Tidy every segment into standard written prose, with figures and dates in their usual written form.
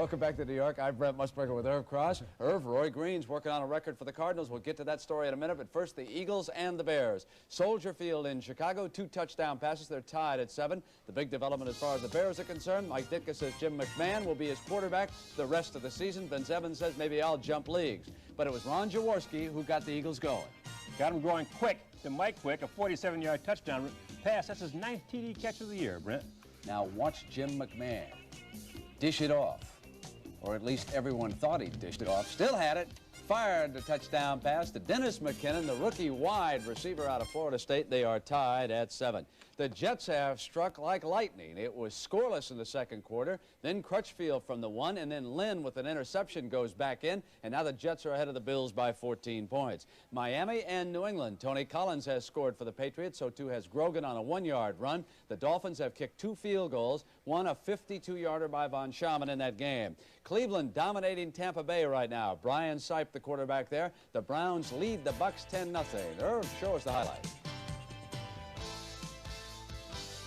Welcome back to New York. I'm Brent Musburger with Irv Cross. Irv, Roy Green's working on a record for the Cardinals. We'll get to that story in a minute, but first the Eagles and the Bears. Soldier Field in Chicago, 2 touchdown passes. They're tied at 7. The big development as far as the Bears are concerned, Mike Ditka says Jim McMahon will be his quarterback the rest of the season. Vince Evans says maybe I'll jump leagues. But it was Ron Jaworski who got the Eagles going. Got him going quick to Mike Quick, a 47-yard touchdown pass. That's his 9th TD catch of the year, Brent. Now watch Jim McMahon dish it off. Or at least everyone thought he dished it off. Still had it. Fired the touchdown pass to Dennis McKinnon, the rookie wide receiver out of Florida State. They are tied at 7. The Jets have struck like lightning. It was scoreless in the second quarter. Then Crutchfield from the 1, and then Lynn with an interception goes back in, and now the Jets are ahead of the Bills by 14 points. Miami and New England. Tony Collins has scored for the Patriots, so too has Grogan on a 1-yard run. The Dolphins have kicked 2 field goals, one a 52-yarder by Von Schaman in that game. Cleveland dominating Tampa Bay right now. Brian Sipe, the quarterback there. The Browns lead the Bucs 10-0. Irv, show us the highlights.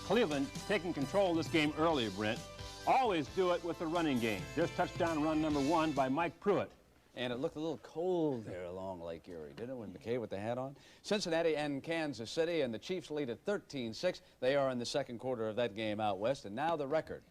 Cleveland taking control of this game earlier, Brent. Always do it with the running game. There's touchdown run number 1 by Mike Pruitt. And it looked a little cold there along Lake Erie, didn't it, when McKay with the hat on? Cincinnati and Kansas City, and the Chiefs lead at 13-6. They are in the second quarter of that game out west. And now the record.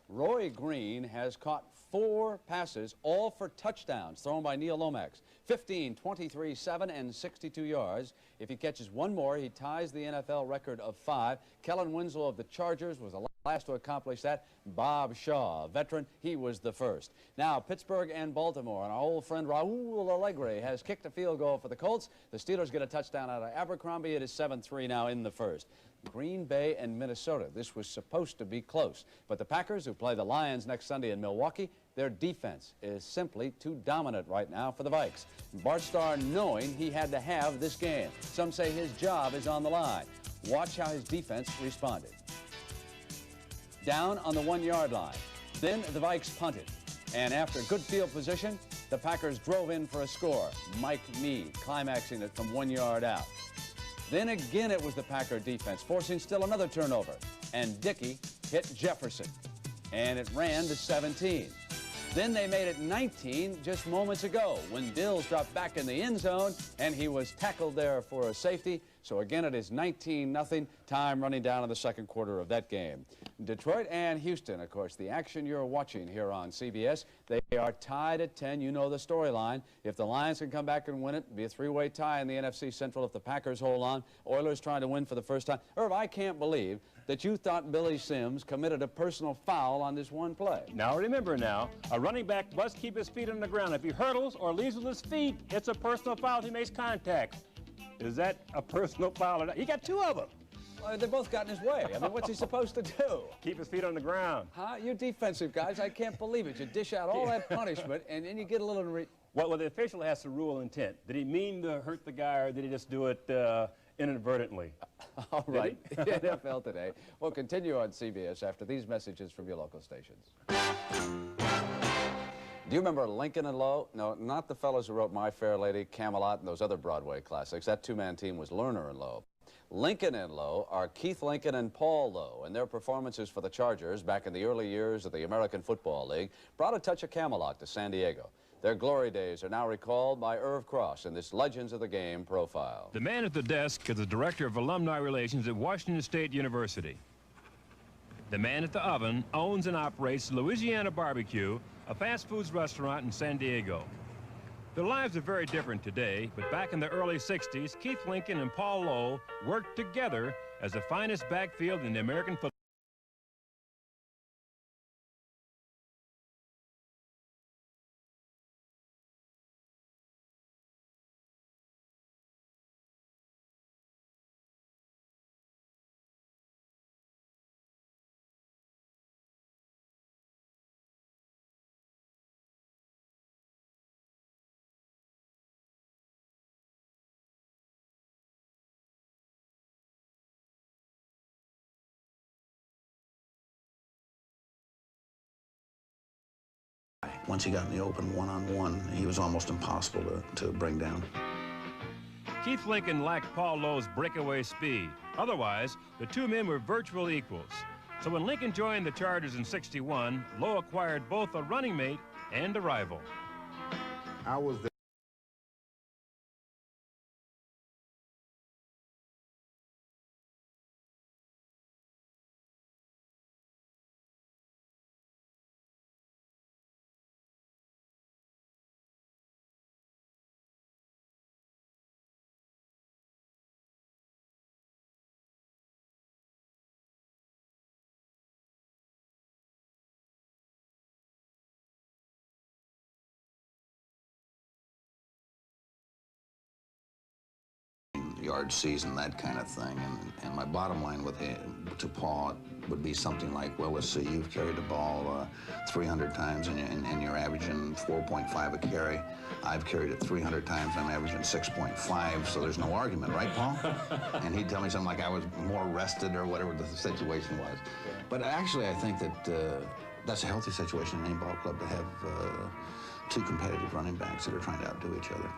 Roy Green has caught 4 passes, all for touchdowns, thrown by Neil Lomax. 15, 23, 7, and 62 yards. If he catches one more, he ties the NFL record of 5. Kellen Winslow of the Chargers was the last to accomplish that. Bob Shaw, a veteran, he was the first. Now, Pittsburgh and Baltimore, and our old friend Raul Allegre has kicked a field goal for the Colts. The Steelers get a touchdown out of Abercrombie. It is 7-3 now in the first. Green Bay and Minnesota. This was supposed to be close, but the Packers, who play the Lions next Sunday in Milwaukee, their defense is simply too dominant right now for the Vikes. Bart Starr knowing he had to have this game. Some say his job is on the line. Watch how his defense responded. Down on the 1-yard line. Then the Vikes punted, and after good field position, the Packers drove in for a score. Mike Meade climaxing it from 1 yard out. Then again it was the Packer defense, forcing still another turnover. And Dickey hit Jefferson. And it ran to 17. Then they made it 19 just moments ago when Dills dropped back in the end zone, and he was tackled there for a safety. So again, it is 19-0, time running down in the second quarter of that game. Detroit and Houston, of course, the action you're watching here on CBS. They are tied at 10. You know the storyline. If the Lions can come back and win it, it'll be a 3-way tie in the NFC Central if the Packers hold on. Oilers trying to win for the first time. Irv, I can't believe that you thought Billy Sims committed a personal foul on this one play. Now remember now, a running back must keep his feet on the ground. If he hurdles or leaves with his feet, it's a personal foul if he makes contact. Is that a personal foul or not? He got 2 of them. Well, they both got in his way. I mean, what's he supposed to do? Keep his feet on the ground. Huh? You defensive guys, I can't believe it. You dish out all that punishment, and then you get a little... Well, the official has to rule intent. Did he mean to hurt the guy, or did he just do it inadvertently? All right. NFL Today. We'll continue on CBS after these messages from your local stations. Do you remember Lincoln and Lowe? No, not the fellows who wrote My Fair Lady, Camelot, and those other Broadway classics. That 2-man team was Lerner and Lowe. Lincoln and Lowe are Keith Lincoln and Paul Lowe, and their performances for the Chargers back in the early years of the American Football League brought a touch of Camelot to San Diego. Their glory days are now recalled by Irv Cross in this Legends of the Game profile. The man at the desk is the Director of Alumni Relations at Washington State University. The man at the oven owns and operates Louisiana Barbecue, a fast foods restaurant in San Diego. Their lives are very different today, but back in the early 60s, Keith Lincoln and Paul Lowe worked together as the finest backfield in the American football. Once he got in the open one-on-one, he was almost impossible to bring down. Keith Lincoln lacked Paul Lowe's breakaway speed. Otherwise, the two men were virtual equals. So when Lincoln joined the Chargers in '61, Lowe acquired both a running mate and a rival. I was the yard season, that kind of thing. And my bottom line with him, to Paul, would be something like, well, let's see, you've carried the ball 300 times and you're averaging 4.5 a carry. I've carried it 300 times, I'm averaging 6.5, so there's no argument, right, Paul? And he'd tell me something like I was more rested or whatever the situation was. But actually, I think that that's a healthy situation in any ball club to have two competitive running backs that are trying to outdo each other.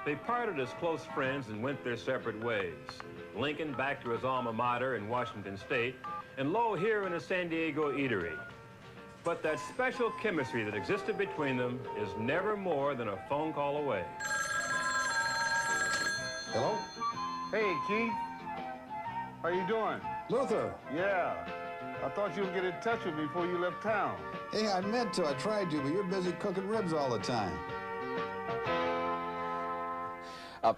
They parted as close friends and went their separate ways. Lincoln back to his alma mater in Washington State, and Lowe here in a San Diego eatery. But that special chemistry that existed between them is never more than a phone call away. Hello? Hey, Keith. How you doing? Luther, Yeah. I thought you would get in touch with me before you left town. hey, I meant to. I tried to, but you're busy cooking ribs all the time.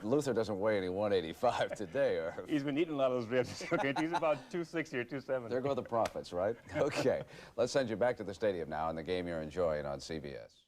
Luther doesn't weigh any 185 today, or He's been eating a lot of those ribs. Okay, he's about 260 or 270. there go the profits, right? Okay, let's send you back to the stadium now and the game you're enjoying on CBS.